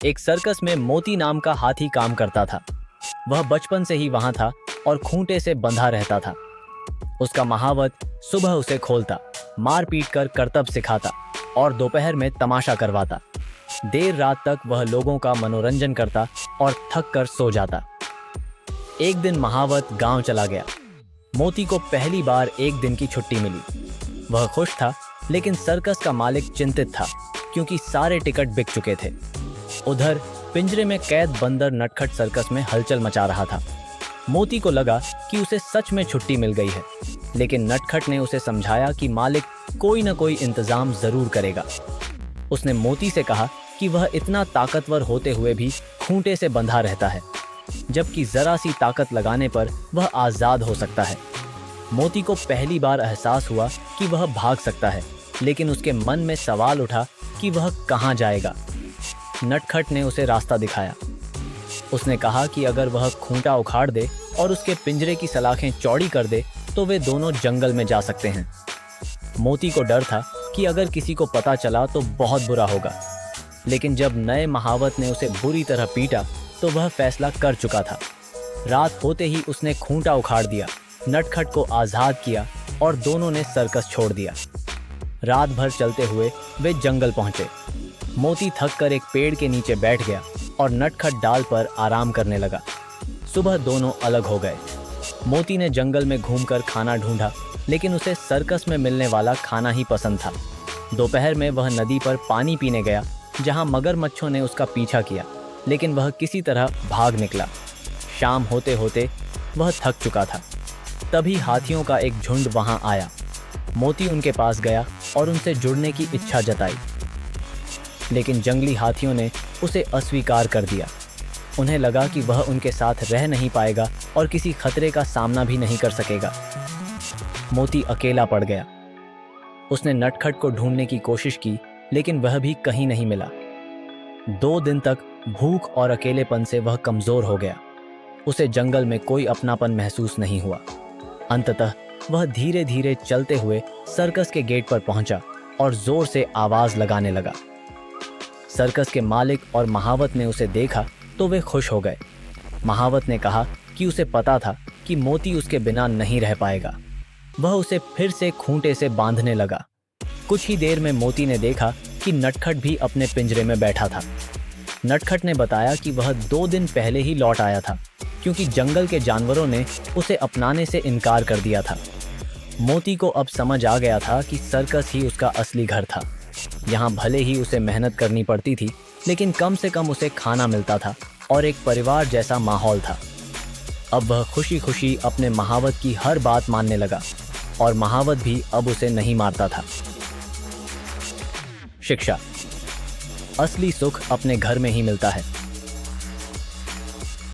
एक सर्कस में मोती नाम का हाथी काम करता था। वह बचपन से ही वहां था और खूंटे से बंधा रहता था। उसका महावत सुबह उसे खोलता, मार पीट कर करतब सिखाता और दोपहर में तमाशा करवाता। देर रात तक वह लोगों का मनोरंजन करता और थक कर सो जाता। एक दिन महावत गांव चला गया। मोती को पहली बार एक दिन की छुट्टी मिली। वह खुश था, लेकिन सर्कस का मालिक चिंतित था क्योंकि सारे टिकट बिक चुके थे। उधर पिंजरे में कैद बंदर नटखट सर्कस में हलचल मचा रहा था। मोती को लगा कि उसे सच में छुट्टी मिल गई है, लेकिन नटखट ने उसे समझाया कि मालिक कोई न कोई इंतजाम जरूर करेगा। उसने मोती से कहा कि वह इतना ताकतवर होते हुए भी खूंटे से बंधा रहता है, जबकि जरा सी ताकत लगाने पर वह आजाद हो सकता है। मोती को पहली बार एहसास हुआ कि वह भाग सकता है, लेकिन उसके मन में सवाल उठा कि वह कहाँ जाएगा। नटखट ने उसे रास्ता दिखाया। उसने कहा कि अगर वह खूंटा उखाड़ दे और उसके पिंजरे की सलाखें चौड़ी कर दे तो वे दोनों जंगल में जा सकते हैं। मोती को डर था कि अगर किसी को पता चला तो बहुत बुरा होगा, लेकिन जब नए महावत ने उसे बुरी तरह पीटा तो वह फैसला कर चुका था। रात होते ही उसने खूंटा उखाड़ दिया, नटखट को आज़ाद किया और दोनों ने सर्कस छोड़ दिया। रात भर चलते हुए वे जंगल पहुंचे। मोती थक कर एक पेड़ के नीचे बैठ गया और नटखट डाल पर आराम करने लगा। सुबह दोनों अलग हो गए। मोती ने जंगल में घूमकर खाना ढूंढा, लेकिन उसे सर्कस में मिलने वाला खाना ही पसंद था। दोपहर में वह नदी पर पानी पीने गया, जहां मगरमच्छों ने उसका पीछा किया, लेकिन वह किसी तरह भाग निकला। शाम होते होते वह थक चुका था। तभी हाथियों का एक झुंड वहां आया। मोती उनके पास गया और उनसे जुड़ने की इच्छा जताई, लेकिन जंगली हाथियों ने उसे अस्वीकार कर दिया। उन्हें लगा कि वह उनके साथ रह नहीं पाएगा और किसी खतरे का सामना भी नहीं कर सकेगा। मोती अकेला पड़ गया। उसने नटखट को ढूंढने की कोशिश की, लेकिन वह भी कहीं नहीं मिला। 2 दिन तक भूख और अकेलेपन से वह कमजोर हो गया। उसे जंगल में कोई अपनापन महसूस नहीं हुआ। अंततः वह धीरे धीरे चलते हुए सर्कस के गेट पर पहुंचा और जोर से आवाज लगाने लगा। सर्कस के मालिक और महावत ने उसे देखा तो वे खुश हो गए। महावत ने कहा कि उसे पता था कि मोती उसके बिना नहीं रह पाएगा। वह उसे फिर से खूंटे से बांधने लगा। कुछ ही देर में मोती ने देखा कि नटखट भी अपने पिंजरे में बैठा था। नटखट ने बताया कि वह 2 दिन पहले ही लौट आया था, क्योंकि जंगल के जानवरों ने उसे अपनाने से इनकार कर दिया था। मोती को अब समझ आ गया था कि सर्कस ही उसका असली घर था। यहाँ भले ही उसे मेहनत करनी पड़ती थी, लेकिन कम से कम उसे खाना मिलता था और एक परिवार जैसा माहौल था। अब वह खुशी खुशी अपने महावत की हर बात मानने लगा और महावत भी अब उसे नहीं मारता था। शिक्षा। असली सुख अपने घर में ही मिलता है।